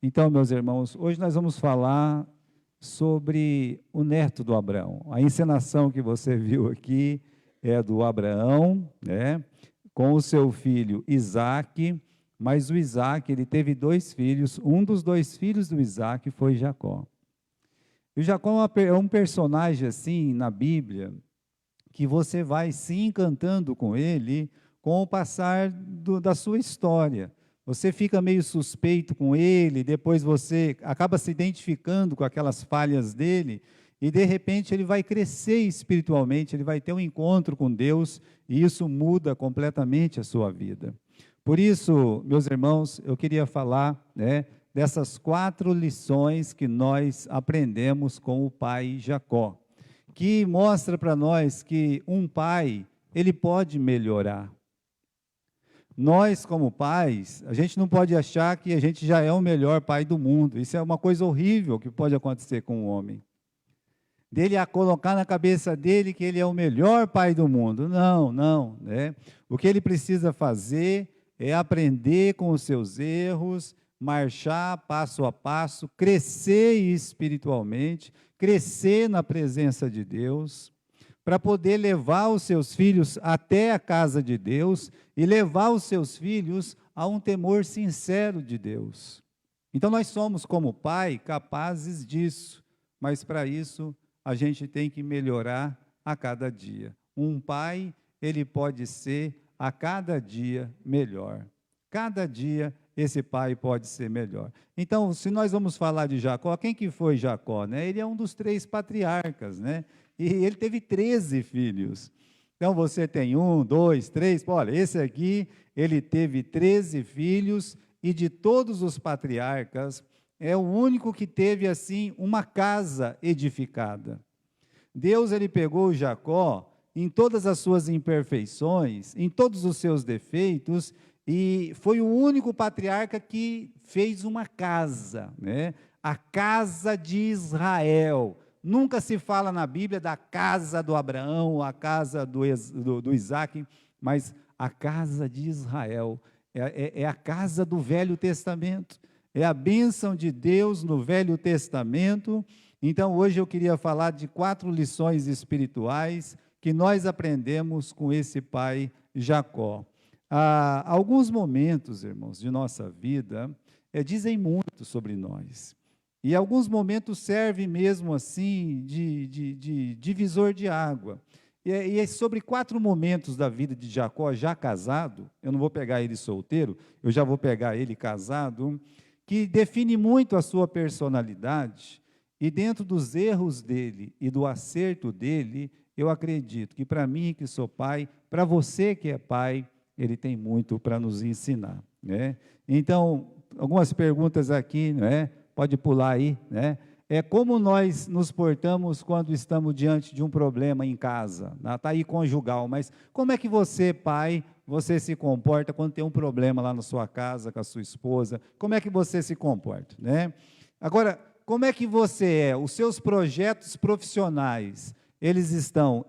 Então, meus irmãos, hoje nós vamos falar sobre o neto do Abraão. A encenação que você viu aqui é do Abraão, né, com o seu filho Isaque, mas o Isaque, ele teve dois filhos, um dos dois filhos do Isaque foi Jacó. E o Jacó é um personagem assim na Bíblia, que você vai se encantando com ele com o passar da sua história. Você fica meio suspeito com ele, depois você acaba se identificando com aquelas falhas dele, e de repente ele vai crescer espiritualmente, ele vai ter um encontro com Deus, e isso muda completamente a sua vida. Por isso, meus irmãos, eu queria falar, né, dessas 4 lições que nós aprendemos com o pai Jacó, que mostra para nós que um pai, ele pode melhorar. Nós, como pais, a gente não pode achar que a gente já é o melhor pai do mundo. Isso é uma coisa horrível que pode acontecer com um homem. Dele a colocar na cabeça dele que ele é o melhor pai do mundo. Não, não, né? O que ele precisa fazer é aprender com os seus erros, marchar passo a passo, crescer espiritualmente, crescer na presença de Deus, para poder levar os seus filhos até a casa de Deus e levar os seus filhos a um temor sincero de Deus. Então nós somos, como pai, capazes disso, mas para isso a gente tem que melhorar a cada dia. Um pai, ele pode ser a cada dia melhor. Cada dia esse pai pode ser melhor. Então, se nós vamos falar de Jacó, quem que foi Jacó, né? Ele é um dos 3 patriarcas, né? E ele teve 13 filhos. Então, você tem 1, 2, 3, olha, esse aqui, ele teve 13 filhos, e de todos os patriarcas, é o único que teve, assim, uma casa edificada. Deus, ele pegou Jacó em todas as suas imperfeições, em todos os seus defeitos, e foi o único patriarca que fez uma casa, né? A casa de Israel. Nunca se fala na Bíblia da casa do Abraão, a casa do Isaque, mas a casa de Israel. É a casa do Velho Testamento. É a bênção de Deus no Velho Testamento. Então, hoje eu queria falar de 4 lições espirituais que nós aprendemos com esse pai Jacó. Alguns momentos, irmãos, de nossa vida, dizem muito sobre nós. E alguns momentos servem mesmo assim de divisor de água. E é sobre 4 momentos da vida de Jacó, já casado, eu não vou pegar ele solteiro, eu já vou pegar ele casado, que define muito a sua personalidade, e dentro dos erros dele e do acerto dele, eu acredito que para mim que sou pai, para você que é pai, ele tem muito para nos ensinar, né? Então, algumas perguntas aqui, né? Pode pular aí, né? É como nós nos portamos quando estamos diante de um problema em casa, está aí conjugal, mas como é que você, pai, você se comporta quando tem um problema lá na sua casa com a sua esposa? Como é que você se comporta, né? Agora, como é que você é? Os seus projetos profissionais, eles estão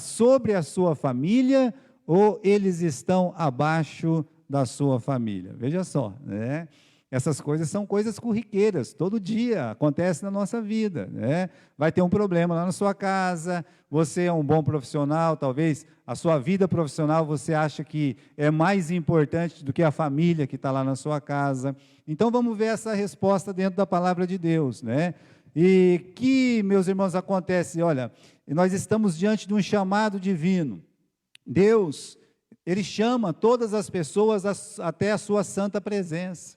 sobre a sua família ou eles estão abaixo da sua família? Veja só, né? Essas coisas são coisas corriqueiras, todo dia acontece na nossa vida, né? Vai ter um problema lá na sua casa, você é um bom profissional, talvez a sua vida profissional você acha que é mais importante do que a família que está lá na sua casa. Então vamos ver essa resposta dentro da palavra de Deus, né? E que, meus irmãos, acontece, olha, nós estamos diante de um chamado divino. Deus, ele chama todas as pessoas até a sua santa presença.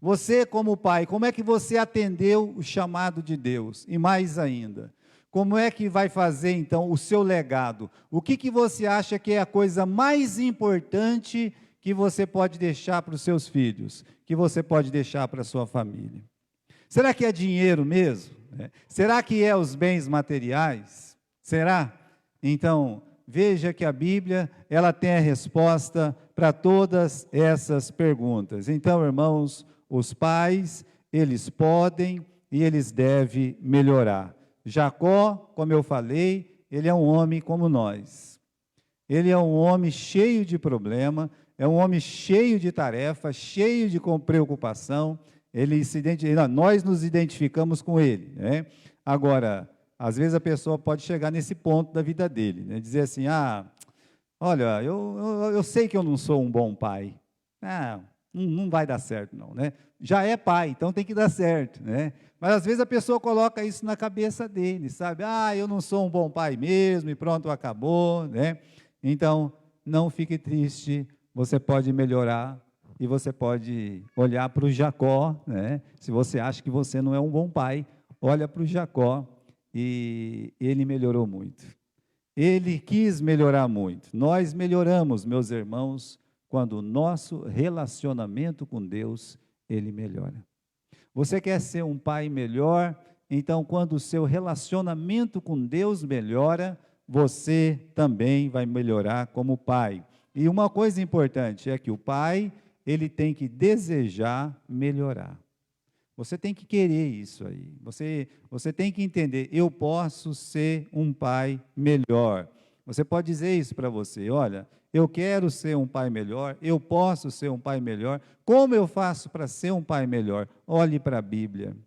Você, como pai, como é que você atendeu o chamado de Deus? E mais ainda, como é que vai fazer, então, o seu legado? O que você acha que é a coisa mais importante que você pode deixar para os seus filhos? Que você pode deixar para a sua família? Será que é dinheiro mesmo? Será que é os bens materiais? Será? Então, veja que a Bíblia, ela tem a resposta para todas essas perguntas. Então, irmãos, os pais, eles podem e eles devem melhorar. Jacó, como eu falei, ele é um homem como nós. Ele é um homem cheio de problema, é um homem cheio de tarefa, cheio de preocupação. Nós nos identificamos com ele, né? Agora, às vezes a pessoa pode chegar nesse ponto da vida dele, né? Dizer assim, olha, eu sei que eu não sou um bom pai. Não vai dar certo não, né? Já é pai, então tem que dar certo, né? Mas às vezes a pessoa coloca isso na cabeça dele, sabe? Eu não sou um bom pai mesmo e pronto, acabou, né? Então, não fique triste, você pode melhorar e você pode olhar para o Jacó, né? Se você acha que você não é um bom pai, olha para o Jacó e ele melhorou muito. Ele quis melhorar muito. Nós melhoramos, meus irmãos, quando o nosso relacionamento com Deus, ele melhora. Você quer ser um pai melhor? Então, quando o seu relacionamento com Deus melhora, você também vai melhorar como pai. E uma coisa importante é que o pai, ele tem que desejar melhorar. Você tem que querer isso aí. Você tem que entender, eu posso ser um pai melhor. Você pode dizer isso para você, olha, eu quero ser um pai melhor, eu posso ser um pai melhor. Como eu faço para ser um pai melhor? Olhe para a Bíblia.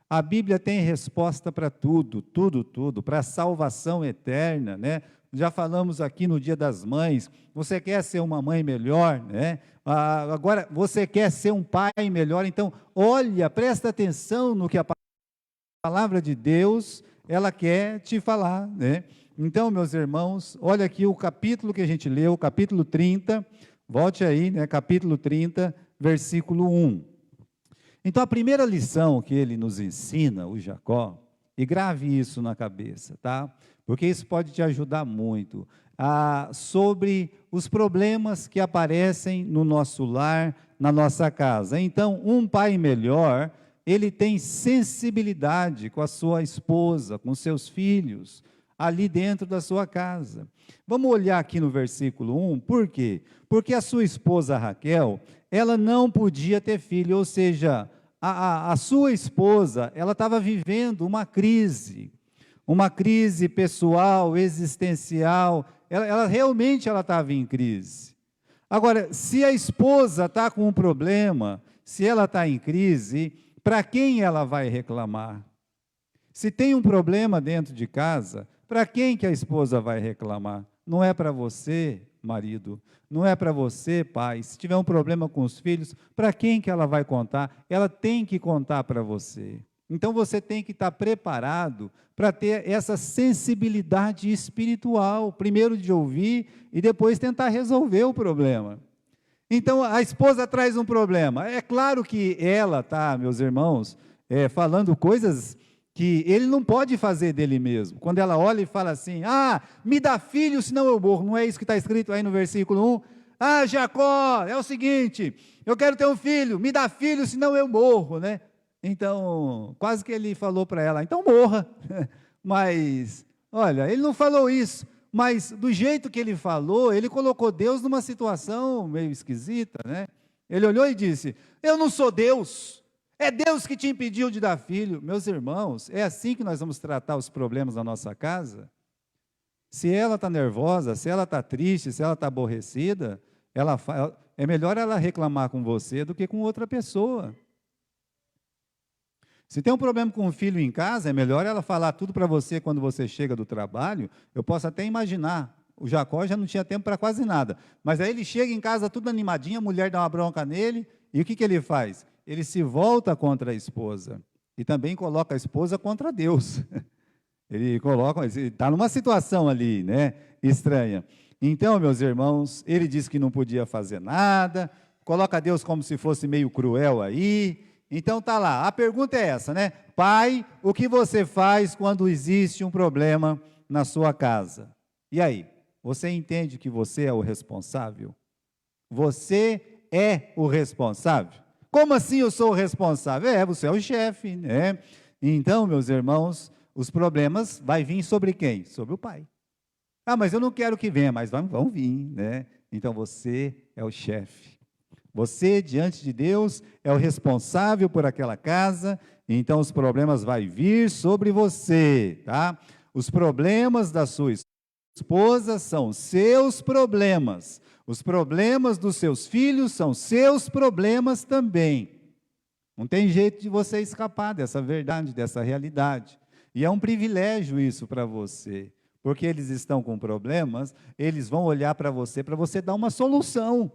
A Bíblia tem resposta para tudo, tudo, para a salvação eterna, né? Já falamos aqui no Dia das Mães, você quer ser uma mãe melhor, né? Agora, você quer ser um pai melhor, então, olha, presta atenção no que a palavra de Deus, ela quer te falar, né? Então, meus irmãos, olha aqui o capítulo que a gente leu, capítulo 30, volte aí, né? Capítulo 30, versículo 1. Então, a primeira lição que ele nos ensina, o Jacó, e grave isso na cabeça, tá? Porque isso pode te ajudar muito, sobre os problemas que aparecem no nosso lar, na nossa casa. Então, um pai melhor, ele tem sensibilidade com a sua esposa, com seus filhos, ali dentro da sua casa. Vamos olhar aqui no versículo 1, por quê? Porque a sua esposa Raquel, ela não podia ter filho, ou seja, a sua esposa, ela estava vivendo uma crise pessoal, existencial, ela realmente estava em crise. Agora, se a esposa está com um problema, se ela está em crise, para quem ela vai reclamar? Se tem um problema dentro de casa, para quem que a esposa vai reclamar? Não é para você, marido, não é para você, pai. Se tiver um problema com os filhos, para quem que ela vai contar? Ela tem que contar para você. Então você tem que estar preparado para ter essa sensibilidade espiritual, primeiro de ouvir e depois tentar resolver o problema. Então a esposa traz um problema. É claro que ela está, meus irmãos, falando coisas que ele não pode fazer dele mesmo. Quando ela olha e fala assim, me dá filho, senão eu morro. Não é isso que está escrito aí no versículo 1? Jacó, é o seguinte, eu quero ter um filho, me dá filho, senão eu morro, né? Então, quase que ele falou para ela, então morra. Mas, olha, ele não falou isso, mas do jeito que ele falou, ele colocou Deus numa situação meio esquisita, né? Ele olhou e disse, eu não sou Deus, é Deus que te impediu de dar filho. Meus irmãos, é assim que nós vamos tratar os problemas na nossa casa? Se ela está nervosa, se ela está triste, se ela está aborrecida, é melhor ela reclamar com você do que com outra pessoa. Se tem um problema com o filho em casa, é melhor ela falar tudo para você quando você chega do trabalho. Eu posso até imaginar, o Jacó já não tinha tempo para quase nada, mas aí ele chega em casa tudo animadinho, a mulher dá uma bronca nele, e o que ele faz? Ele se volta contra a esposa, e também coloca a esposa contra Deus. Ele está numa situação ali, né, estranha. Então, meus irmãos, ele disse que não podia fazer nada, coloca Deus como se fosse meio cruel aí. Então tá lá, a pergunta é essa, né? Pai, o que você faz quando existe um problema na sua casa? E aí, você entende que você é o responsável? Você é o responsável? Como assim eu sou o responsável? Você é o chefe, né? Então, meus irmãos, os problemas vão vir sobre quem? Sobre o pai. Mas eu não quero que venha, mas vão vir, né? Então você é o chefe. Você, diante de Deus, é o responsável por aquela casa, então os problemas vão vir sobre você, tá? Os problemas da sua esposa são seus problemas dos seus filhos são seus problemas também. Não tem jeito de você escapar dessa verdade, dessa realidade. E é um privilégio isso para você, porque eles estão com problemas, eles vão olhar para você dar uma solução.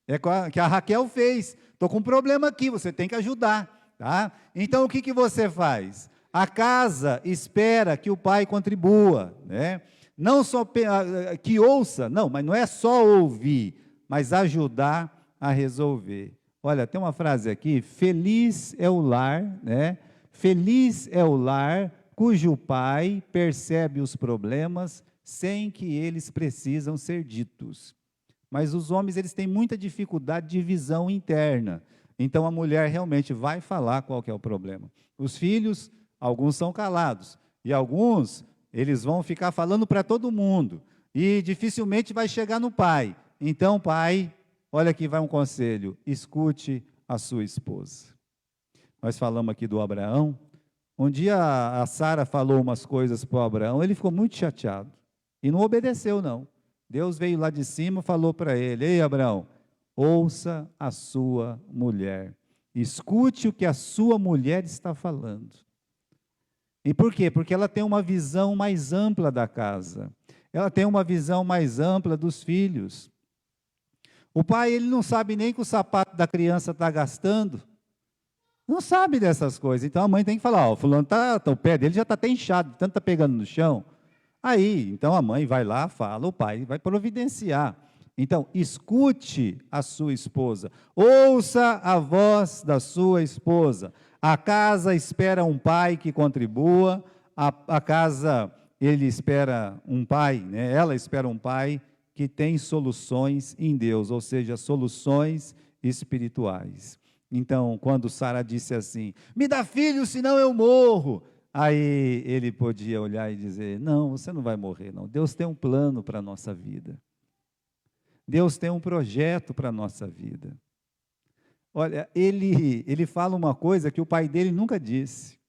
É que a Raquel fez. Estou com um problema aqui, você tem que ajudar. Tá? Então, o que você faz? A casa espera que o pai contribua, né? Não só que ouça, não, mas não é só ouvir, mas ajudar a resolver. Olha, tem uma frase aqui: feliz é o lar, né? Feliz é o lar cujo pai percebe os problemas sem que eles precisam ser ditos. Mas os homens, eles têm muita dificuldade de visão interna. Então a mulher realmente vai falar qual que é o problema. Os filhos, alguns são calados, e alguns, eles vão ficar falando para todo mundo, e dificilmente vai chegar no pai. Então, pai, olha aqui vai um conselho: escute a sua esposa. Nós falamos aqui do Abraão. Um dia a Sara falou umas coisas para o Abraão, ele ficou muito chateado, e não obedeceu não. Deus veio lá de cima e falou para ele: ei, Abraão, ouça a sua mulher, escute o que a sua mulher está falando. E por quê? Porque ela tem uma visão mais ampla da casa, ela tem uma visão mais ampla dos filhos. O pai, ele não sabe nem que o sapato da criança está gastando, não sabe dessas coisas. Então a mãe tem que falar: ó, o fulano o pé dele já está até inchado, tanto está pegando no chão. Aí, então a mãe vai lá, fala, o pai vai providenciar. Então, escute a sua esposa, ouça a voz da sua esposa. A casa espera um pai que contribua, a casa, ele espera um pai, né? Ela espera um pai que tem soluções em Deus, ou seja, soluções espirituais. Então, quando Sara disse assim: me dá filho, senão eu morro. Aí ele podia olhar e dizer: não, você não vai morrer, não. Deus tem um plano para a nossa vida. Deus tem um projeto para a nossa vida. Olha, ele fala uma coisa que o pai dele nunca disse.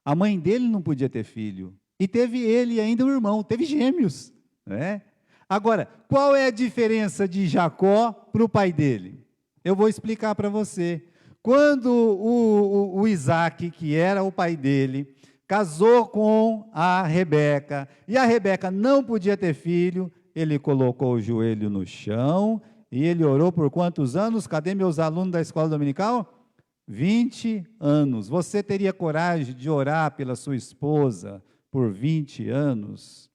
A mãe dele não podia ter filho. E teve ele ainda um irmão, teve gêmeos, né? Agora, qual é a diferença de Jacó para o pai dele? Eu vou explicar para você. Quando o Isaac, que era o pai dele, casou com a Rebeca, e a Rebeca não podia ter filho, ele colocou o joelho no chão, e ele orou por quantos anos? Cadê meus alunos da escola dominical? 20 anos. Você teria coragem de orar pela sua esposa por 20 anos?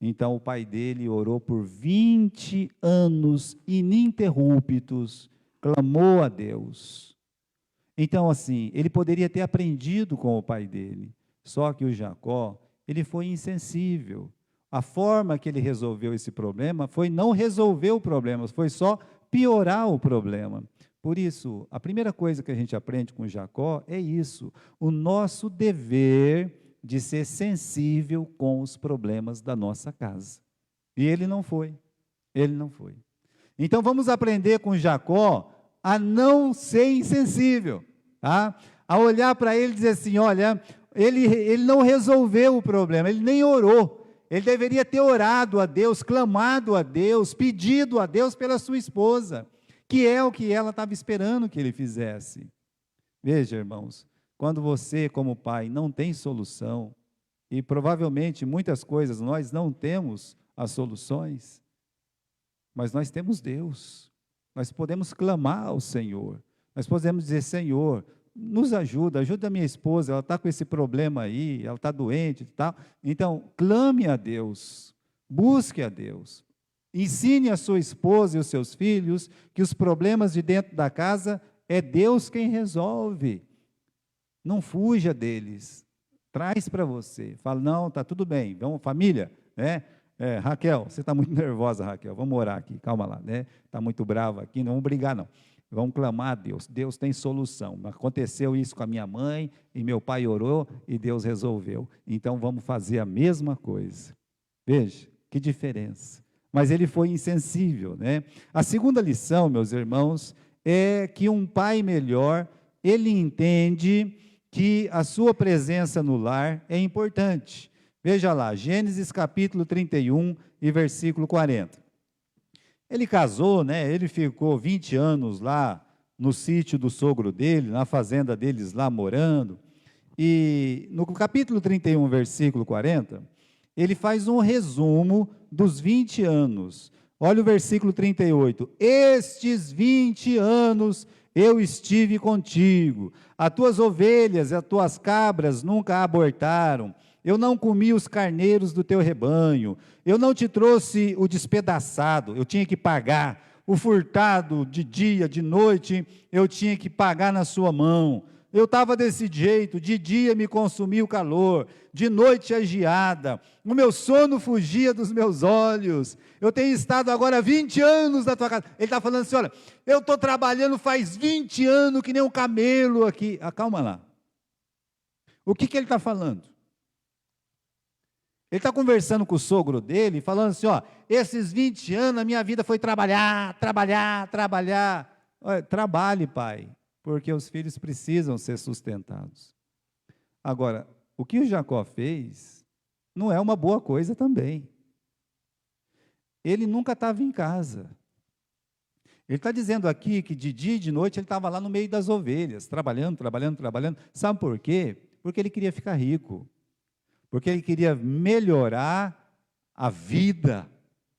Então o pai dele orou por 20 anos ininterruptos, clamou a Deus. Então assim, ele poderia ter aprendido com o pai dele, só que o Jacó, ele foi insensível. A forma que ele resolveu esse problema foi não resolver o problema, foi só piorar o problema. Por isso, a primeira coisa que a gente aprende com Jacó é isso: o nosso dever de ser sensível com os problemas da nossa casa. E ele não foi. Então vamos aprender com Jacó a não ser insensível, tá? A olhar para ele e dizer assim: olha, ele não resolveu o problema, ele nem orou. Ele deveria ter orado a Deus, clamado a Deus, pedido a Deus pela sua esposa, que é o que ela estava esperando que ele fizesse. Veja, irmãos, quando você, como pai, não tem solução, e provavelmente muitas coisas nós não temos as soluções, mas nós temos Deus, nós podemos clamar ao Senhor, nós podemos dizer: Senhor, nos ajuda a minha esposa, ela está com esse problema aí, ela está doente e tal. Então, clame a Deus, busque a Deus, ensine a sua esposa e os seus filhos que os problemas de dentro da casa é Deus quem resolve. Não fuja deles, traz para você, fala: não, está tudo bem, vamos família, né? Raquel, você está muito nervosa, Raquel, vamos orar aqui, calma lá, né? Está muito brava aqui, não vamos brigar não. Vamos clamar a Deus, Deus tem solução. Aconteceu isso com a minha mãe, e meu pai orou, e Deus resolveu. Então vamos fazer a mesma coisa. Veja, que diferença. Mas ele foi insensível, né? A segunda lição, meus irmãos, é que um pai melhor, ele entende que a sua presença no lar é importante. Veja lá, Gênesis capítulo 31 e versículo 40. Ele casou, né? Ele ficou 20 anos lá no sítio do sogro dele, na fazenda deles lá morando. E no capítulo 31, versículo 40, ele faz um resumo dos 20 anos. Olha o versículo 38. Estes 20 anos eu estive contigo, as tuas ovelhas e as tuas cabras nunca abortaram, eu não comi os carneiros do teu rebanho, eu não te trouxe o despedaçado, eu tinha que pagar, o furtado de dia, de noite, eu tinha que pagar na sua mão. Eu estava desse jeito, de dia me consumia o calor, de noite a geada, o meu sono fugia dos meus olhos, eu tenho estado agora 20 anos na tua casa. Ele está falando assim, olha, eu estou trabalhando faz 20 anos que nem um camelo aqui. Calma lá. O que ele está falando? Ele está conversando com o sogro dele, falando assim, ó, esses 20 anos a minha vida foi trabalhar, trabalhar, trabalhar. Olha, trabalhe, pai, porque os filhos precisam ser sustentados. Agora, o que o Jacó fez não é uma boa coisa também. Ele nunca estava em casa. Ele está dizendo aqui que de dia e de noite ele estava lá no meio das ovelhas, trabalhando, trabalhando, trabalhando. Sabe por quê? Porque ele queria ficar rico. Porque ele queria melhorar a vida.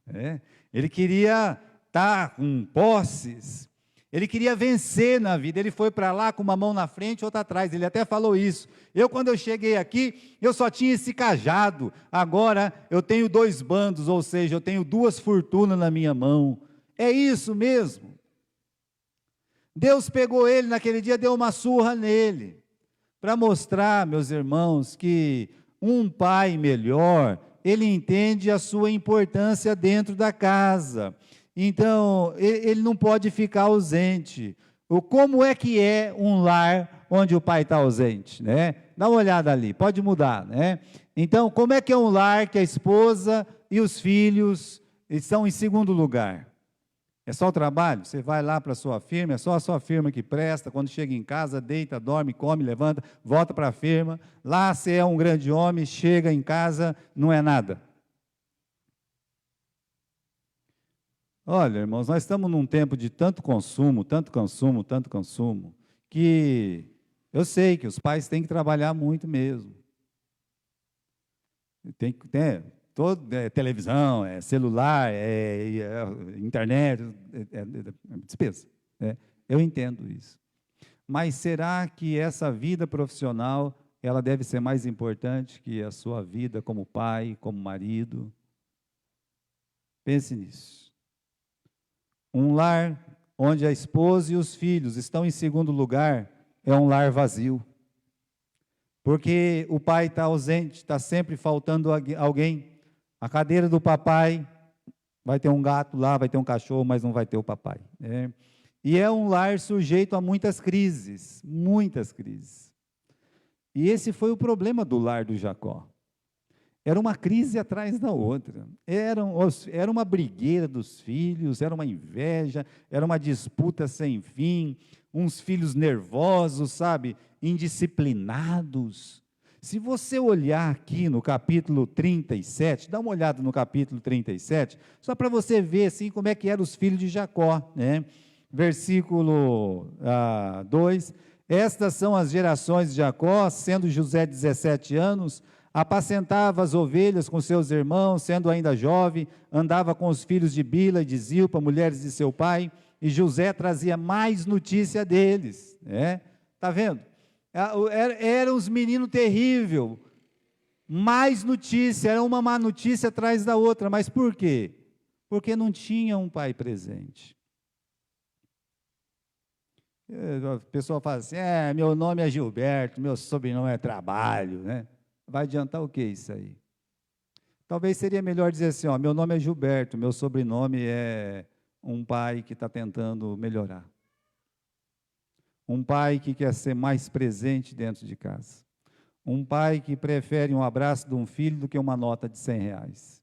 Né? Ele queria estar com posses. Ele queria vencer na vida, ele foi para lá com uma mão na frente e outra atrás, ele até falou isso. Quando eu cheguei aqui, eu só tinha esse cajado, agora eu tenho 2 bandos, ou seja, eu tenho 2 fortunas na minha mão. É isso mesmo. Deus pegou ele naquele dia, deu uma surra nele, para mostrar, meus irmãos, que um pai melhor, ele entende a sua importância dentro da casa. Então, ele não pode ficar ausente. Como é que é um lar onde o pai está ausente? Né? Dá uma olhada ali, pode mudar. Né? Então, como é que é um lar que a esposa e os filhos estão em segundo lugar? É só o trabalho? Você vai lá para a sua firma, é só a sua firma que presta, quando chega em casa, deita, dorme, come, levanta, volta para a firma. Lá você é um grande homem, chega em casa, não é nada. Olha, irmãos, nós estamos num tempo de tanto consumo, que eu sei que os pais têm que trabalhar muito mesmo. Tem que ter televisão, celular, internet, despesa. Eu entendo isso. Mas será que essa vida profissional, ela deve ser mais importante que a sua vida como pai, como marido? Pense nisso. Um lar onde a esposa e os filhos estão em segundo lugar é um lar vazio. Porque o pai está ausente, está sempre faltando alguém. A cadeira do papai, vai ter um gato lá, vai ter um cachorro, mas não vai ter o papai. Né? E é um lar sujeito a muitas crises, muitas crises. E esse foi o problema do lar do Jacó. Era uma crise atrás da outra, era uma brigueira dos filhos, era uma inveja, era uma disputa sem fim, uns filhos nervosos, sabe, indisciplinados. Se você olhar aqui no capítulo 37, dá uma olhada no capítulo 37, só para você ver assim, como é que eram os filhos de Jacó, né? Versículo 2, estas são as gerações de Jacó, sendo José 17 anos, apacentava as ovelhas com seus irmãos, sendo ainda jovem, andava com os filhos de Bila e de Zilpa, mulheres de seu pai, e José trazia mais notícia deles. Está vendo? Eram uns meninos terríveis, mais notícia, era uma má notícia atrás da outra, mas por quê? Porque não tinha um pai presente. A pessoa fala assim, meu nome é Gilberto, meu sobrenome é Trabalho, né? Vai adiantar o que isso aí? Talvez seria melhor dizer assim, meu nome é Gilberto, meu sobrenome é um pai que está tentando melhorar. Um pai que quer ser mais presente dentro de casa. Um pai que prefere um abraço de um filho do que uma nota de R$100.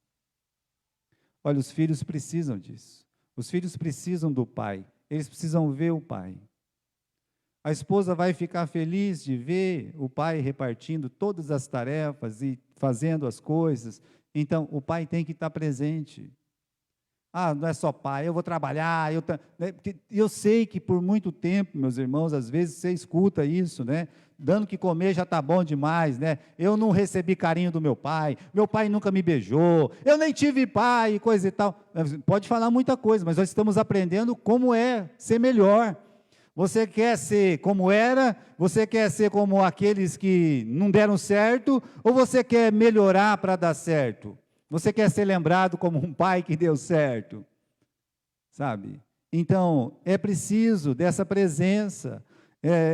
Olha, os filhos precisam disso. Os filhos precisam do pai. Eles precisam ver o pai. A esposa vai ficar feliz de ver o pai repartindo todas as tarefas e fazendo as coisas. Então, o pai tem que estar presente. Ah, não é só pai, eu vou trabalhar, né? Porque eu sei que por muito tempo, meus irmãos, às vezes você escuta isso, né? Dando que comer já está bom demais, né? Eu não recebi carinho do meu pai nunca me beijou, eu nem tive pai e coisa e tal. Pode falar muita coisa, mas nós estamos aprendendo como é ser melhor. Você quer ser como era? Você quer ser como aqueles que não deram certo? Ou você quer melhorar para dar certo? Você quer ser lembrado como um pai que deu certo? Sabe? Então, é preciso dessa presença.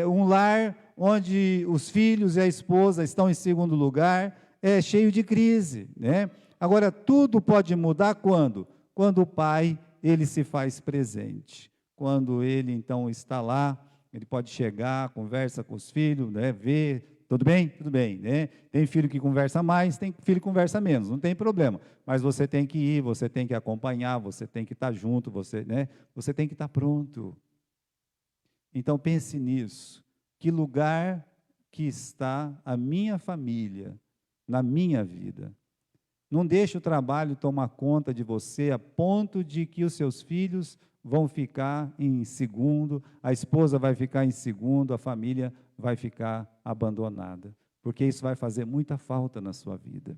Um lar onde os filhos e a esposa estão em segundo lugar, é cheio de crise, né? Agora, tudo pode mudar quando? Quando o pai, ele se faz presente. Quando ele, então, está lá, ele pode chegar, conversa com os filhos, né? Ver, tudo bem? Tudo bem, né? Tem filho que conversa mais, tem filho que conversa menos, não tem problema. Mas você tem que ir, você tem que acompanhar, você tem que estar junto, né? Você tem que estar pronto. Então, pense nisso. Que lugar que está a minha família na minha vida? Não deixe o trabalho tomar conta de você a ponto de que os seus filhos vão ficar em segundo, a esposa vai ficar em segundo, a família vai ficar abandonada, porque isso vai fazer muita falta na sua vida.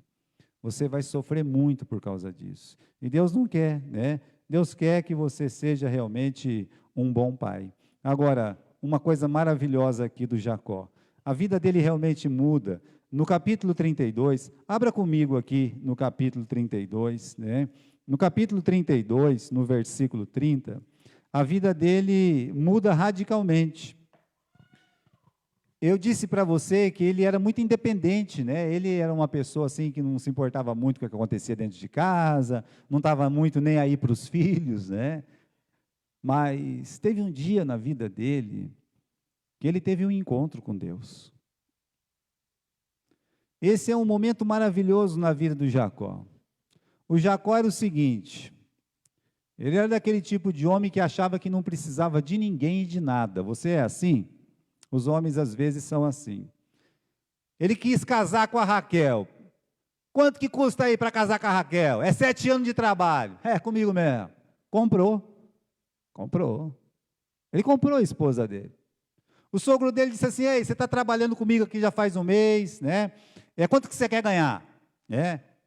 Você vai sofrer muito por causa disso. E Deus não quer, né? Deus quer que você seja realmente um bom pai. Agora, uma coisa maravilhosa aqui do Jacó. A vida dele realmente muda. No capítulo 32, abra comigo aqui no capítulo 32, né? No capítulo 32, no versículo 30, a vida dele muda radicalmente. Eu disse para você que ele era muito independente, né? Ele era uma pessoa assim que não se importava muito com o que acontecia dentro de casa, não estava muito nem aí para os filhos, né? Mas teve um dia na vida dele que ele teve um encontro com Deus. Esse é um momento maravilhoso na vida do Jacó. O Jacó era o seguinte, ele era daquele tipo de homem que achava que não precisava de ninguém e de nada. Você é assim? Os homens às vezes são assim. Ele quis casar com a Raquel. Quanto que custa aí para casar com a Raquel? É 7 anos de trabalho. É, comigo mesmo. Comprou. Ele comprou a esposa dele. O sogro dele disse assim, ei, você está trabalhando comigo aqui já faz um mês, né? Quanto que você quer ganhar?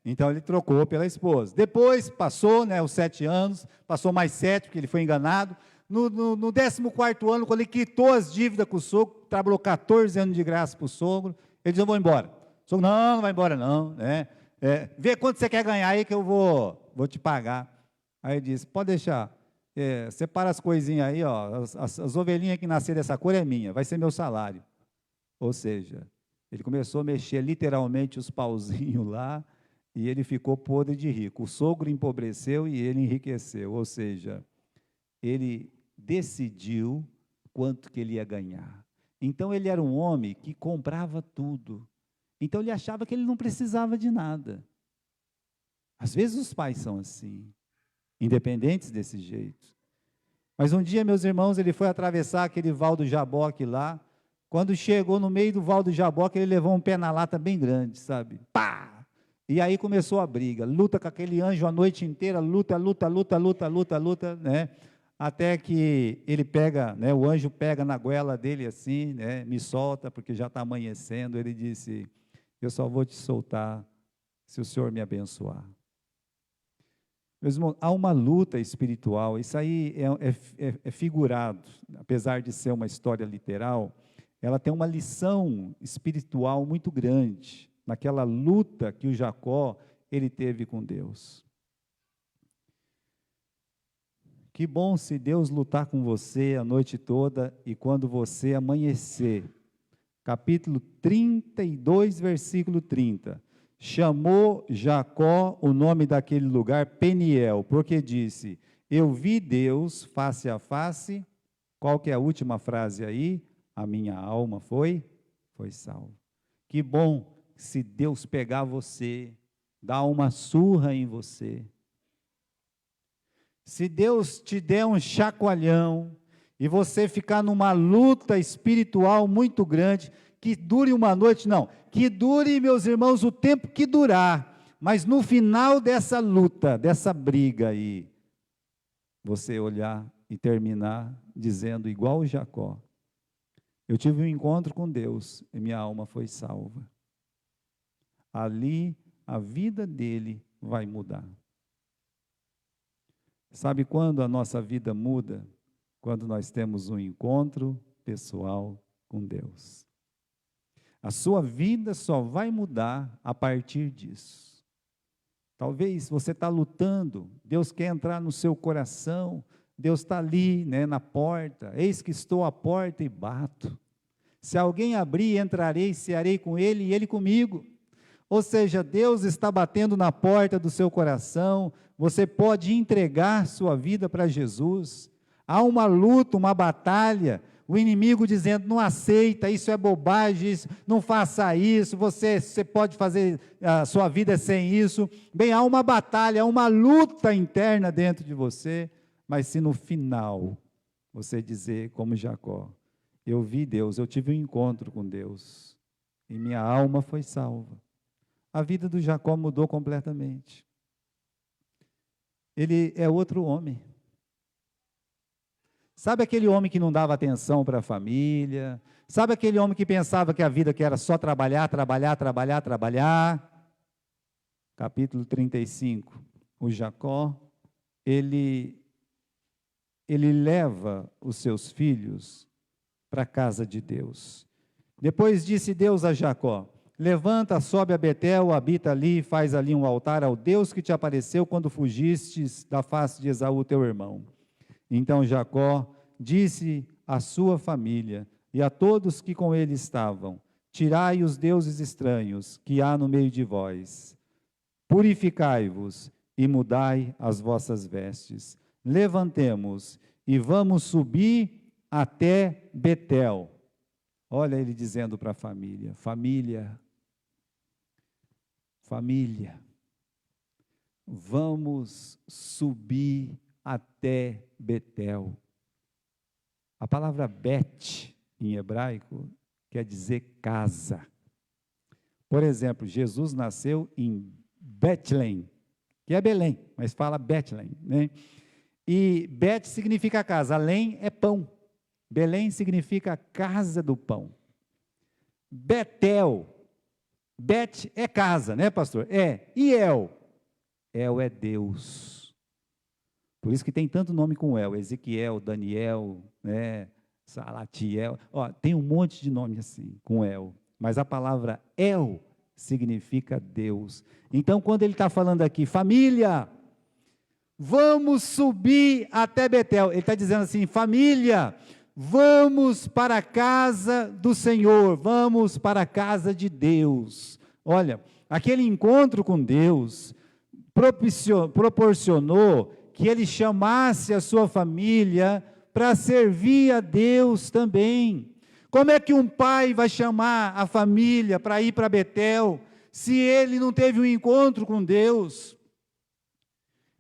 Então ele trocou pela esposa. Depois passou, né, os 7 anos, passou mais 7, porque ele foi enganado. No 14º ano, quando ele quitou as dívidas com o sogro, trabalhou 14 anos de graça para o sogro, ele disse, eu vou embora. O sogro, não vai embora não, né? Vê quanto você quer ganhar aí que eu vou te pagar. Aí ele disse, pode deixar, separa as coisinhas aí, ó, as ovelhinhas que nasceram dessa cor é minha, vai ser meu salário. Ou seja, ele começou a mexer literalmente os pauzinhos lá, e ele ficou podre de rico. O sogro empobreceu e ele enriqueceu, ou seja, ele decidiu quanto que ele ia ganhar. Então ele era um homem que comprava tudo. Então ele achava que ele não precisava de nada. Às vezes os pais são assim, independentes desse jeito. Mas um dia, meus irmãos, ele foi atravessar aquele val do Jaboque lá. Quando chegou no meio do val do Jaboque, ele levou um pé na lata bem grande, sabe? Pá! E aí começou a briga, luta com aquele anjo a noite inteira, luta, né? Até que ele pega, né, o anjo pega na goela dele assim, né, me solta, porque já está amanhecendo. Ele disse, eu só vou te soltar se o Senhor me abençoar. Meus irmãos, há uma luta espiritual, isso aí é figurado, apesar de ser uma história literal, ela tem uma lição espiritual muito grande, naquela luta que o Jacó, ele teve com Deus. Que bom se Deus lutar com você a noite toda e quando você amanhecer. Capítulo 32, versículo 30. Chamou Jacó o nome daquele lugar Peniel, porque disse, eu vi Deus face a face. Qual que é a última frase aí? A minha alma foi salva. Que bom se Deus pegar você, dar uma surra em você. Se Deus te der um chacoalhão e você ficar numa luta espiritual muito grande, que dure uma noite, não, que dure, meus irmãos, o tempo que durar, mas no final dessa luta, dessa briga aí, você olhar e terminar dizendo igual Jacó: eu tive um encontro com Deus e minha alma foi salva. Ali a vida dele vai mudar. Sabe quando a nossa vida muda? Quando nós temos um encontro pessoal com Deus. A sua vida só vai mudar a partir disso. Talvez você está lutando, Deus quer entrar no seu coração, Deus está ali, né, na porta. Eis que estou à porta e bato. Se alguém abrir, entrarei, cearei com ele e ele comigo. Ou seja, Deus está batendo na porta do seu coração, você pode entregar sua vida para Jesus. Há uma luta, uma batalha, o inimigo dizendo: não aceita, isso é bobagem, não faça isso, você pode fazer a sua vida sem isso. Bem, há uma batalha, há uma luta interna dentro de você, mas se no final você dizer como Jacó: eu vi Deus, eu tive um encontro com Deus, e minha alma foi salva. A vida do Jacó mudou completamente. Ele é outro homem. Sabe aquele homem que não dava atenção para a família? Sabe aquele homem que pensava que a vida que era só trabalhar, trabalhar, trabalhar, trabalhar? Capítulo 35. O Jacó, ele leva os seus filhos para a casa de Deus. Depois disse Deus a Jacó: levanta, sobe a Betel, habita ali, faz ali um altar ao Deus que te apareceu quando fugistes da face de Esaú teu irmão. Então Jacó disse à sua família e a todos que com ele estavam: tirai os deuses estranhos que há no meio de vós, purificai-vos e mudai as vossas vestes. Levantemos e vamos subir até Betel. Olha ele dizendo para a família: família, vamos subir até Betel. A palavra Bet, em hebraico, quer dizer casa. Por exemplo, Jesus nasceu em Betlém, que é Belém, mas fala Betlém, né? E Bet significa casa, Além é pão. Belém significa casa do pão. Betel, Bet é casa, né, pastor? E El? El é Deus. Por isso que tem tanto nome com El: Ezequiel, Daniel, né, Salatiel. Ó, tem um monte de nome assim, com El. Mas a palavra El significa Deus. Então, quando ele está falando aqui: família, vamos subir até Betel. Ele está dizendo assim: família, vamos para a casa do Senhor, vamos para a casa de Deus. Olha, aquele encontro com Deus proporcionou que ele chamasse a sua família para servir a Deus também. Como é que um pai vai chamar a família para ir para Betel, se ele não teve um encontro com Deus?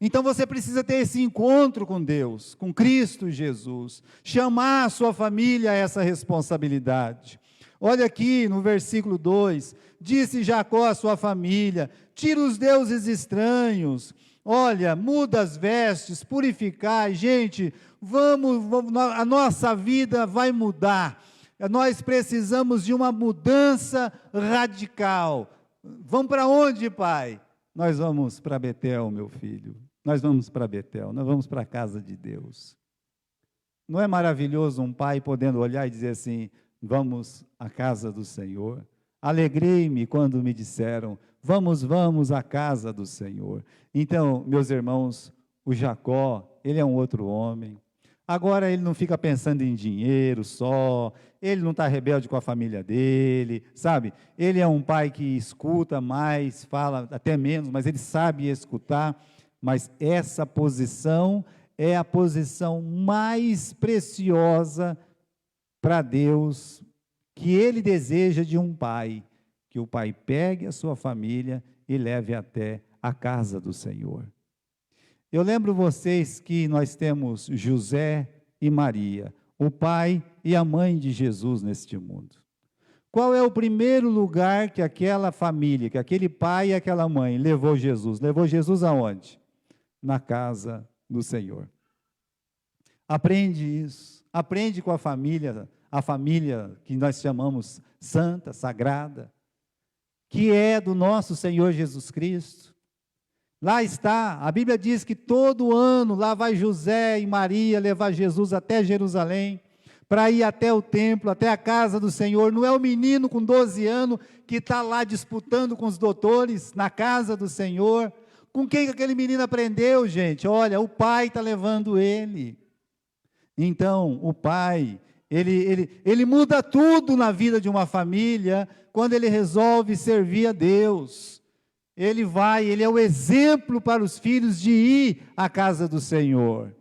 Então você precisa ter esse encontro com Deus, com Cristo Jesus, chamar a sua família a essa responsabilidade. Olha aqui no versículo 2, disse Jacó à sua família: tira os deuses estranhos, olha, muda as vestes, purificai. Gente, vamos, a nossa vida vai mudar, nós precisamos de uma mudança radical. Vamos para onde, pai? Nós vamos para Betel, meu filho. Nós vamos para Betel, nós vamos para a casa de Deus. Não é maravilhoso um pai podendo olhar e dizer assim: vamos à casa do Senhor? Alegrei-me quando me disseram: vamos à casa do Senhor. Então, meus irmãos, o Jacó, ele é um outro homem. Agora ele não fica pensando em dinheiro só, ele não está rebelde com a família dele, sabe? Ele é um pai que escuta mais, fala até menos, mas ele sabe escutar. Mas essa posição é a posição mais preciosa para Deus, que Ele deseja de um pai, que o pai pegue a sua família e leve até a casa do Senhor. Eu lembro vocês que nós temos José e Maria, o pai e a mãe de Jesus neste mundo. Qual é o primeiro lugar que aquela família, que aquele pai e aquela mãe levou Jesus? Levou Jesus aonde? Na casa do Senhor. Aprende isso. Aprende com a família que nós chamamos santa, sagrada, que é do nosso Senhor Jesus Cristo. Lá está, a Bíblia diz que todo ano lá vai José e Maria levar Jesus até Jerusalém, para ir até o templo, até a casa do Senhor. Não é o menino com 12 anos que está lá disputando com os doutores na casa do Senhor. Com quem que aquele menino aprendeu, gente? Olha, o pai está levando ele. Então, o pai, ele muda tudo na vida de uma família, quando ele resolve servir a Deus. Ele é o exemplo para os filhos de ir à casa do Senhor.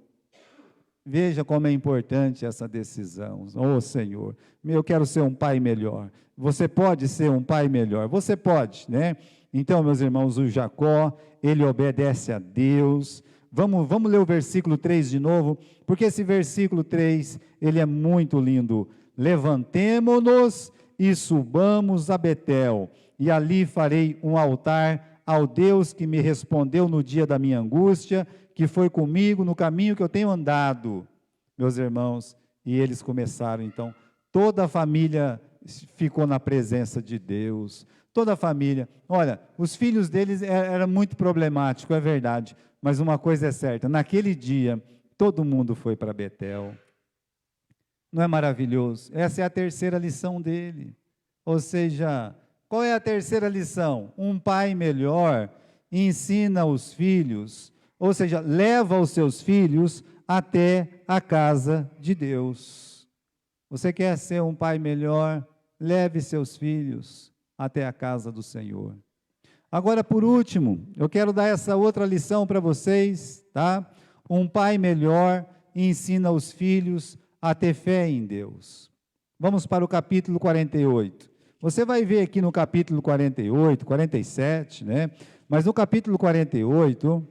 Veja como é importante essa decisão. Oh, Senhor, eu quero ser um pai melhor. Você pode ser um pai melhor, você pode, né? Então, meus irmãos, o Jacó, ele obedece a Deus. Vamos ler o versículo 3 de novo, porque esse versículo 3, ele é muito lindo. Levantemo-nos e subamos a Betel, e ali farei um altar ao Deus que me respondeu no dia da minha angústia, que foi comigo no caminho que eu tenho andado. Meus irmãos, e eles começaram então, toda a família ficou na presença de Deus, toda a família. Olha, os filhos deles eram muito problemáticos, é verdade, mas uma coisa é certa, naquele dia, todo mundo foi para Betel. Não é maravilhoso? Essa é a terceira lição dele. Ou seja, qual é a terceira lição? Um pai melhor ensina os filhos, ou seja, leva os seus filhos até a casa de Deus. Você quer ser um pai melhor? Leve seus filhos até a casa do Senhor. Agora, por último, eu quero dar essa outra lição para vocês, tá? Um pai melhor ensina os filhos a ter fé em Deus. Vamos para o capítulo 48. Você vai ver aqui no capítulo 48, 47, né? Mas no capítulo 48,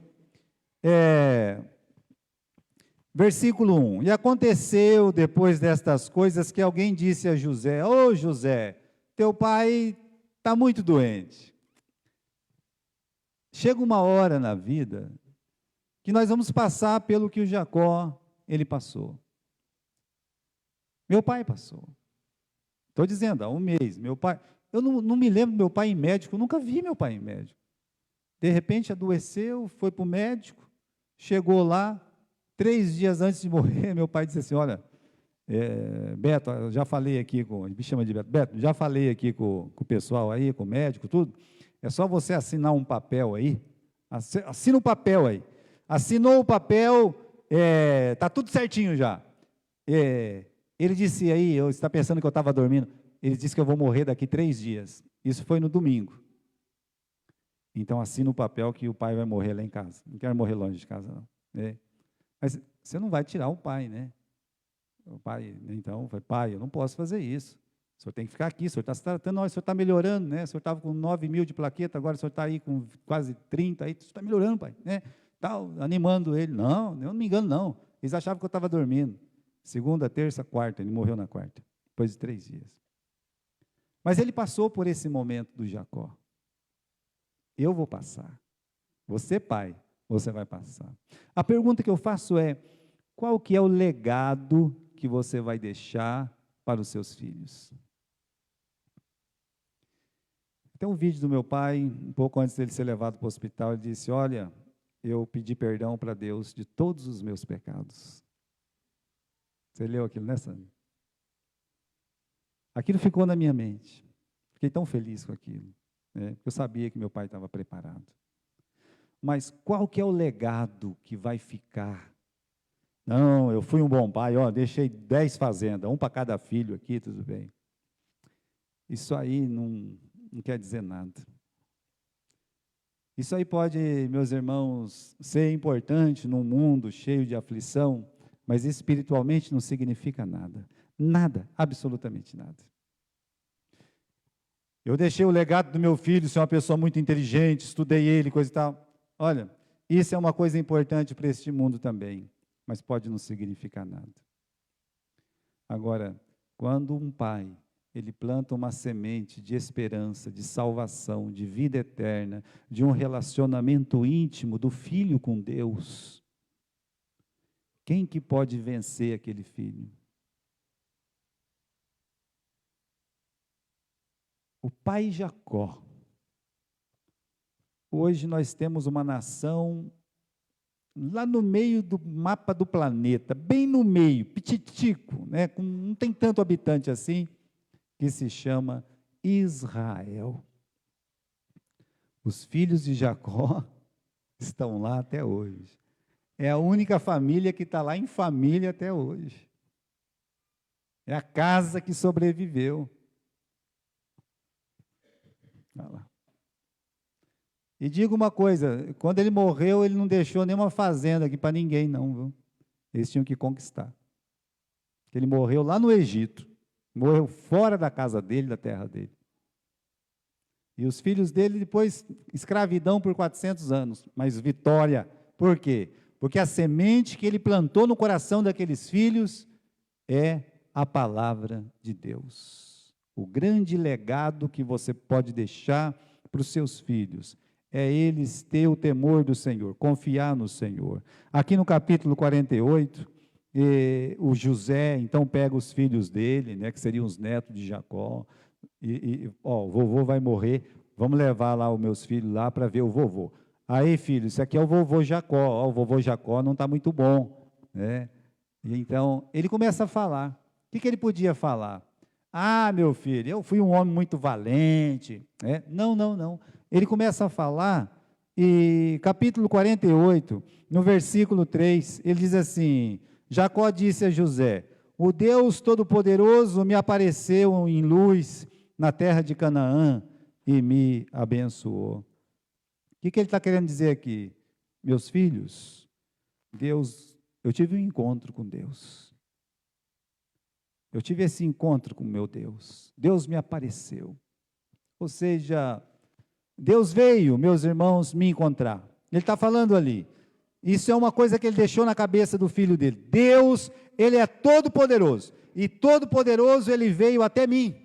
versículo 1. E aconteceu, depois destas coisas, que alguém disse a José: Ô José, teu pai está muito doente. Chega uma hora na vida que nós vamos passar pelo que o Jacó, ele passou. Meu pai passou. Estou dizendo, há um mês, meu pai, eu não me lembro do meu pai em médico, eu nunca vi meu pai em médico. De repente adoeceu, foi para o médico, chegou lá, 3 dias antes de morrer, meu pai disse assim: olha, Beto, eu já falei aqui me chama de Beto, já falei aqui com o pessoal aí, com o médico, tudo, é só você assinar um papel aí, assina o papel aí, assinou o papel, está tudo certinho já. Ele disse aí, você está pensando que eu estava dormindo, ele disse que eu vou morrer daqui 3 dias, isso foi no domingo. Então assina o papel que o pai vai morrer lá em casa, não quero morrer longe de casa não. Mas você não vai tirar o pai, né? O pai, então, foi: pai, eu não posso fazer isso, o senhor tem que ficar aqui, o senhor está se tratando, o senhor está melhorando, né? O senhor estava com 9.000 de plaqueta, agora o senhor está aí com quase 30, aí, o senhor está melhorando, pai, né? Tal, animando ele. Não, eu não me engano não, eles achavam que eu estava dormindo. Segunda, terça, quarta, ele morreu na quarta, depois de 3 dias. Mas ele passou por esse momento do Jacó. Eu vou passar. Você, pai, você vai passar. A pergunta que eu faço é: qual que é o legado que você vai deixar para os seus filhos? Tem um vídeo do meu pai, um pouco antes dele ser levado para o hospital, ele disse: olha, eu pedi perdão para Deus de todos os meus pecados. Você leu aquilo, né, Sandra? Aquilo ficou na minha mente. Fiquei tão feliz com aquilo, né? Eu sabia que meu pai estava preparado. Mas qual que é o legado que vai ficar? Não, eu fui um bom pai, ó, deixei 10 fazendas, 1 para cada filho aqui, tudo bem. Isso aí não quer dizer nada. Isso aí pode, meus irmãos, ser importante num mundo cheio de aflição, mas espiritualmente não significa nada. Nada, absolutamente nada. Eu deixei o legado do meu filho ser uma pessoa muito inteligente, estudei ele, coisa e tal. Olha, isso é uma coisa importante para este mundo também, mas pode não significar nada. Agora, quando um pai, ele planta uma semente de esperança, de salvação, de vida eterna, de um relacionamento íntimo do filho com Deus, Quem que pode vencer aquele filho? O pai Jacó. Hoje nós temos uma nação lá no meio do mapa do planeta, bem no meio, pititico, né? Não tem tanto habitante assim, que se chama Israel. Os filhos de Jacó estão lá até hoje. É a única família que está lá em família até hoje. É a casa que sobreviveu. Olha lá. E digo uma coisa, quando ele morreu, ele não deixou nenhuma fazenda aqui para ninguém, não, viu? Eles tinham que conquistar. Ele morreu lá no Egito, morreu fora da casa dele, da terra dele. E os filhos dele, depois, escravidão por 400 anos, mas vitória. Por quê? Porque a semente que ele plantou no coração daqueles filhos é a palavra de Deus. O grande legado que você pode deixar para os seus filhos é eles ter o temor do Senhor, confiar no Senhor. Aqui no capítulo 48, o José, então, pega os filhos dele, né, que seriam os netos de Jacó, o vovô vai morrer, vamos levar lá os meus filhos lá para ver o vovô. Aí, filho, isso aqui é o vovô Jacó, o vovô Jacó não está muito bom, né? E então, ele começa a falar. O que ele podia falar? Ah, meu filho, eu fui um homem muito valente. Né? Não, não, não. Ele começa a falar, e capítulo 48, no versículo 3, ele diz assim, Jacó disse a José, o Deus Todo-Poderoso me apareceu em luz na terra de Canaã e me abençoou. O que ele está querendo dizer aqui? Meus filhos, Deus, eu tive um encontro com Deus. Eu tive esse encontro com meu Deus. Deus me apareceu. Ou seja, Deus veio, meus irmãos, me encontrar. Ele está falando ali. Isso é uma coisa que ele deixou na cabeça do filho dele. Deus, ele é todo-poderoso. E todo-poderoso, ele veio até mim.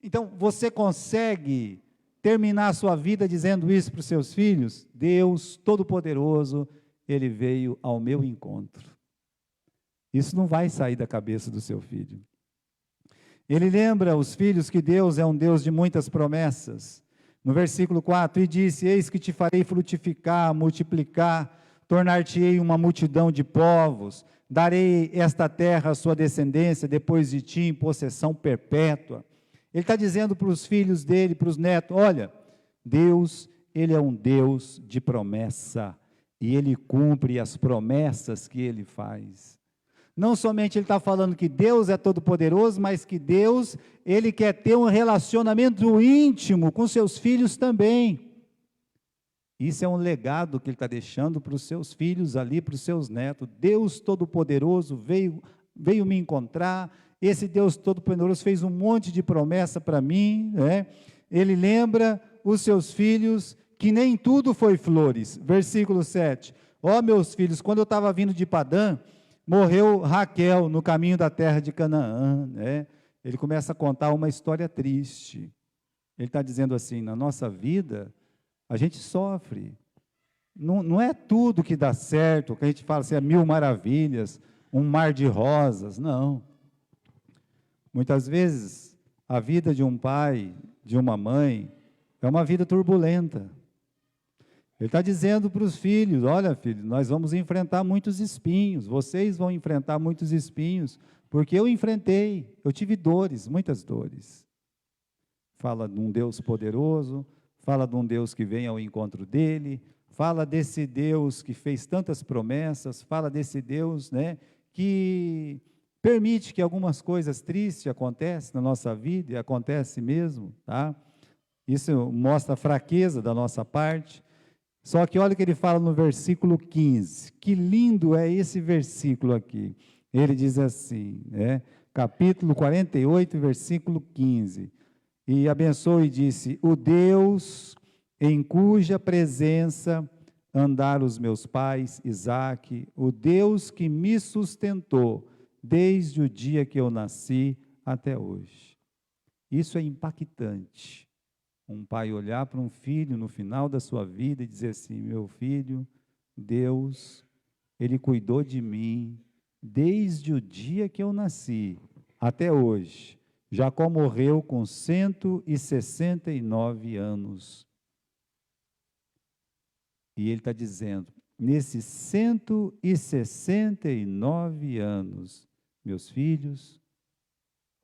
Então, você consegue terminar a sua vida dizendo isso para os seus filhos? Deus todo-poderoso, ele veio ao meu encontro. Isso não vai sair da cabeça do seu filho. Ele lembra os filhos que Deus é um Deus de muitas promessas. No versículo 4, e disse, eis que te farei frutificar, multiplicar, tornar-te-ei uma multidão de povos, darei esta terra à sua descendência, depois de ti, em possessão perpétua. Ele está dizendo para os filhos dele, para os netos, olha, Deus, ele é um Deus de promessa, e ele cumpre as promessas que ele faz. Não somente ele está falando que Deus é todo-poderoso, mas que Deus, ele quer ter um relacionamento íntimo com seus filhos também. Isso é um legado que ele está deixando para os seus filhos ali, para os seus netos. Deus todo-poderoso veio me encontrar, esse Deus todo-poderoso fez um monte de promessa para mim, né? Ele lembra os seus filhos que nem tudo foi flores. Versículo 7, ó meus filhos, quando eu estava vindo de Padã, morreu Raquel no caminho da terra de Canaã, né? Ele começa a contar uma história triste. Ele está dizendo assim, na nossa vida, a gente sofre. Não é tudo que dá certo, que a gente fala assim, é mil maravilhas, um mar de rosas, não. Muitas vezes, a vida de um pai, de uma mãe, é uma vida turbulenta. Ele está dizendo para os filhos, olha filho, nós vamos enfrentar muitos espinhos, vocês vão enfrentar muitos espinhos, porque eu enfrentei, eu tive dores, muitas dores. Fala de um Deus poderoso, fala de um Deus que vem ao encontro dele, fala desse Deus que fez tantas promessas, fala desse Deus, né, que permite que algumas coisas tristes aconteçam na nossa vida, e acontece mesmo, tá? Isso mostra a fraqueza da nossa parte. Só que olha o que ele fala no versículo 15, que lindo é esse versículo aqui. Ele diz assim, né, capítulo 48, versículo 15, e abençoou e disse, o Deus em cuja presença andaram os meus pais, Isaque, o Deus que me sustentou desde o dia que eu nasci até hoje. Isso é impactante. Um pai olhar para um filho no final da sua vida e dizer assim, meu filho, Deus Ele cuidou de mim desde o dia que eu nasci até hoje. Jacó morreu com 169 anos. E ele está dizendo, nesses 169 anos, meus filhos,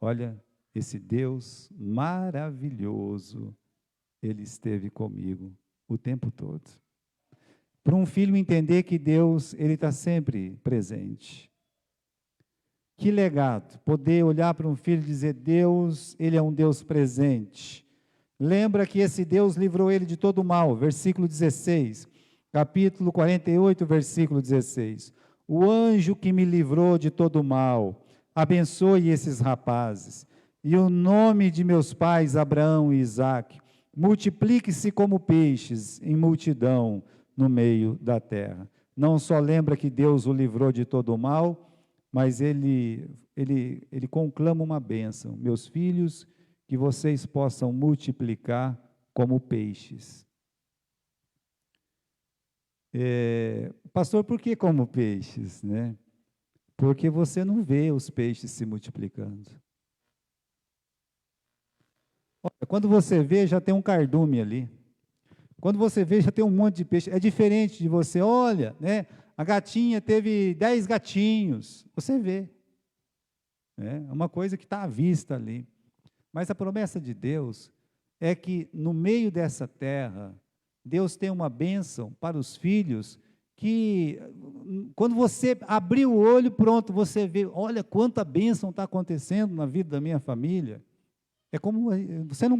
olha, esse Deus maravilhoso, Ele esteve comigo o tempo todo. Para um filho entender que Deus, Ele está sempre presente. Que legado, poder olhar para um filho e dizer, Deus, Ele é um Deus presente. Lembra que esse Deus livrou ele de todo o mal, versículo 16, capítulo 48, versículo 16. O anjo que me livrou de todo o mal, abençoe esses rapazes. E o nome de meus pais, Abraão e Isaque, multiplique-se como peixes em multidão no meio da terra. Não só lembra que Deus o livrou de todo o mal, mas ele conclama uma bênção. Meus filhos, que vocês possam multiplicar como peixes. Pastor, por que como peixes, né? Porque você não vê os peixes se multiplicando. Olha, quando você vê, já tem um cardume ali. Quando você vê, já tem um monte de peixe. É diferente de você, olha, né? A gatinha teve 10 gatinhos. Você vê. É uma coisa que está à vista ali. Mas a promessa de Deus é que no meio dessa terra, Deus tem uma bênção para os filhos que, quando você abrir o olho, pronto, você vê, olha quanta bênção está acontecendo na vida da minha família. É como, você não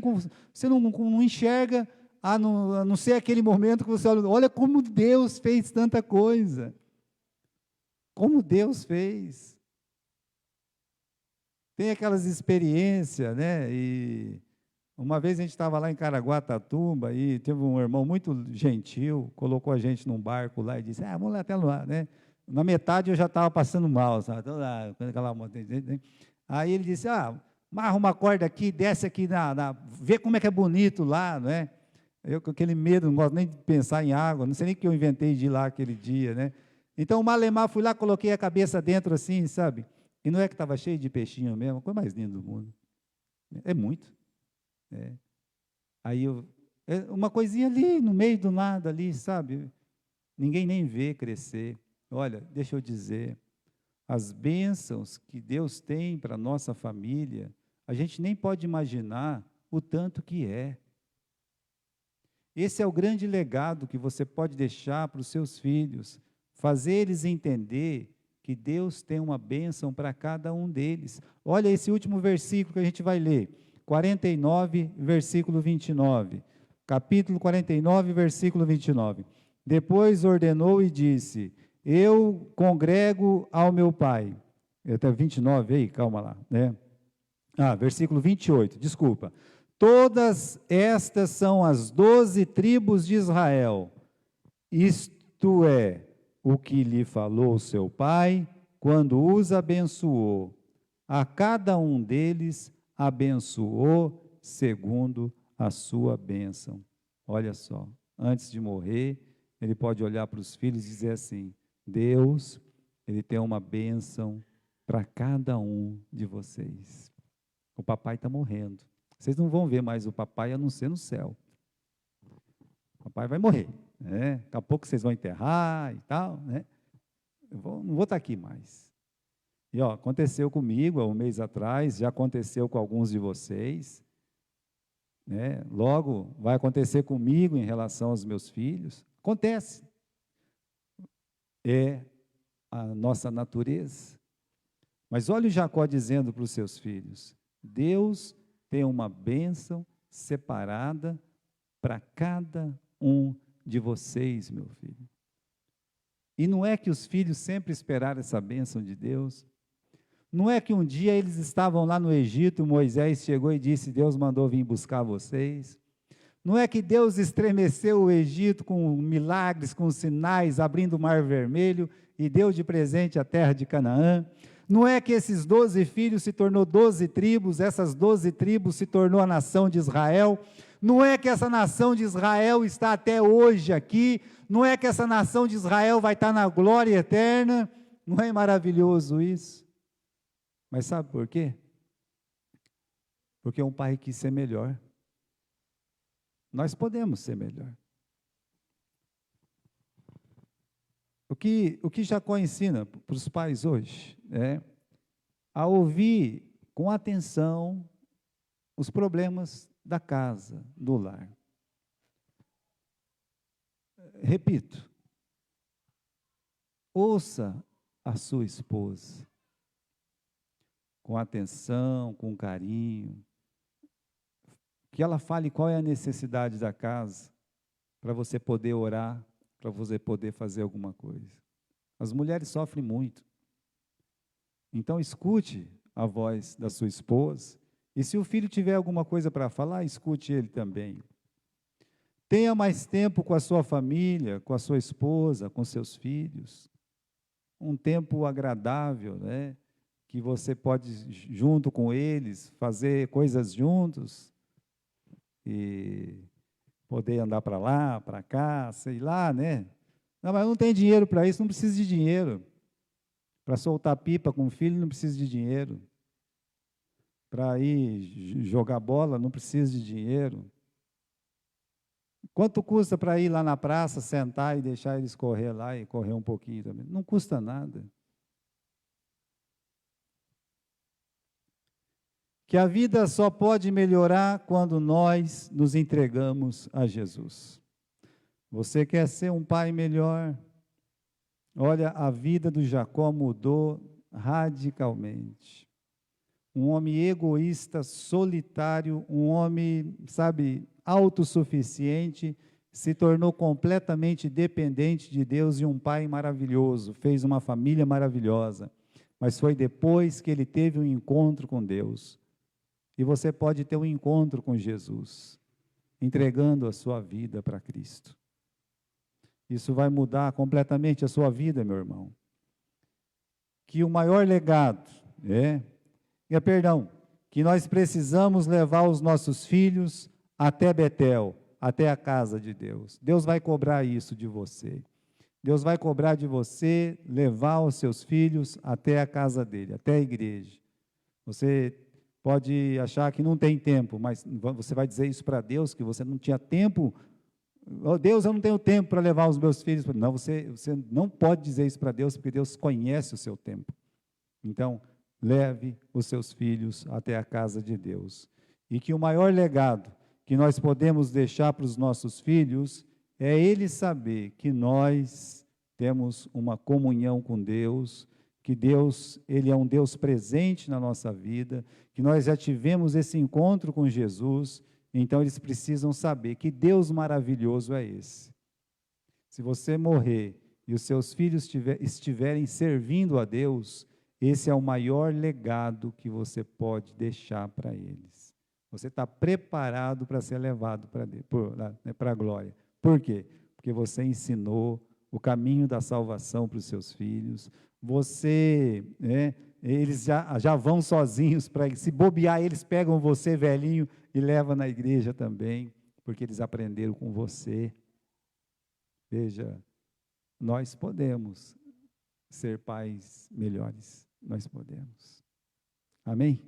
enxerga, a não ser aquele momento que você olha como Deus fez tanta coisa. Como Deus fez. Tem aquelas experiências, né? E uma vez a gente estava lá em Caraguatatuba e teve um irmão muito gentil, colocou a gente num barco lá e disse, vamos lá até lá, né? Na metade eu já estava passando mal, sabe? Aí ele disse, amarra uma corda aqui, desce aqui, vê como é que é bonito lá, não é? Eu com aquele medo, não gosto nem de pensar em água, não sei nem o que eu inventei de ir lá aquele dia, né? Então, o malemar, fui lá, coloquei a cabeça dentro assim, sabe? E não é que estava cheio de peixinho mesmo, a coisa mais linda do mundo. É muito. Aí, uma coisinha ali, no meio do nada ali, sabe? Ninguém nem vê crescer. Olha, deixa eu dizer, as bênçãos que Deus tem para a nossa família, a gente nem pode imaginar o tanto que é. Esse é o grande legado que você pode deixar para os seus filhos, fazer eles entender que Deus tem uma bênção para cada um deles. Olha esse último versículo que a gente vai ler, 49, versículo 29. Capítulo 49, versículo 29. Depois ordenou e disse, eu congrego ao meu pai. Até 29 aí, calma lá, né? Versículo 28, desculpa. Todas estas são as 12 tribos de Israel. Isto é o que lhe falou seu pai, quando os abençoou. A cada um deles abençoou segundo a sua bênção. Olha só, antes de morrer, ele pode olhar para os filhos e dizer assim, Deus, Ele tem uma bênção para cada um de vocês. O papai está morrendo. Vocês não vão ver mais o papai a não ser no céu. O papai vai morrer, né? Daqui a pouco vocês vão enterrar e tal, né? Não vou estar aqui mais. E aconteceu comigo há um mês atrás, já aconteceu com alguns de vocês, né? Logo vai acontecer comigo em relação aos meus filhos. Acontece. É a nossa natureza. Mas olha o Jacó dizendo para os seus filhos, Deus tem uma bênção separada para cada um de vocês, meu filho. E não é que os filhos sempre esperaram essa bênção de Deus. Não é que um dia eles estavam lá no Egito, Moisés chegou e disse, Deus mandou vir buscar vocês. Não é que Deus estremeceu o Egito com milagres, com sinais, abrindo o Mar Vermelho e deu de presente a terra de Canaã. Não é que esses 12 filhos se tornou 12 tribos, essas 12 tribos se tornou a nação de Israel. Não é que essa nação de Israel está até hoje aqui, não é que essa nação de Israel vai estar na glória eterna. Não é maravilhoso isso? Mas sabe por quê? Porque um pai quis ser melhor. Nós podemos ser melhor. O que Jacó ensina para os pais hoje é a ouvir com atenção os problemas da casa, do lar. Repito, ouça a sua esposa com atenção, com carinho, que ela fale qual é a necessidade da casa, para você poder orar, para você poder fazer alguma coisa. As mulheres sofrem muito. Então, escute a voz da sua esposa, e se o filho tiver alguma coisa para falar, escute ele também. Tenha mais tempo com a sua família, com a sua esposa, com seus filhos. Um tempo agradável, né? Que você pode, junto com eles, fazer coisas juntos, e poder andar para lá, para cá, sei lá, né? Não, mas não tem dinheiro para isso, não precisa de dinheiro. Para soltar pipa com o filho, não precisa de dinheiro. Para ir jogar bola, não precisa de dinheiro. Quanto custa para ir lá na praça, sentar e deixar eles correr lá e correr um pouquinho também? Não custa nada. Que a vida só pode melhorar quando nós nos entregamos a Jesus. Você quer ser um pai melhor? Olha, a vida do Jacó mudou radicalmente. Um homem egoísta, solitário, um homem, sabe, autossuficiente, se tornou completamente dependente de Deus e um pai maravilhoso, fez uma família maravilhosa. Mas foi depois que ele teve um encontro com Deus. E você pode ter um encontro com Jesus, entregando a sua vida para Cristo. Isso vai mudar completamente a sua vida, meu irmão. Que o maior legado que nós precisamos levar os nossos filhos até Betel, até a casa de Deus. Deus vai cobrar isso de você. Deus vai cobrar de você levar os seus filhos até a casa dele, até a igreja. Você pode achar que não tem tempo, mas você vai dizer isso para Deus, que você não tinha tempo. Oh, Deus, eu não tenho tempo para levar os meus filhos. Não, você não pode dizer isso para Deus, porque Deus conhece o seu tempo. Então, leve os seus filhos até a casa de Deus. E que o maior legado que nós podemos deixar para os nossos filhos é eles saber que nós temos uma comunhão com Deus, que Deus, Ele é um Deus presente na nossa vida, que nós já tivemos esse encontro com Jesus, então eles precisam saber que Deus maravilhoso é esse. Se você morrer e os seus filhos estiverem servindo a Deus, esse é o maior legado que você pode deixar para eles. Você está preparado para ser levado para a glória. Por quê? Porque você ensinou o caminho da salvação para os seus filhos. Eles já vão sozinhos, se bobear, eles pegam você velhinho e levam na igreja também, porque eles aprenderam com você. Veja, nós podemos ser pais melhores, nós podemos. Amém?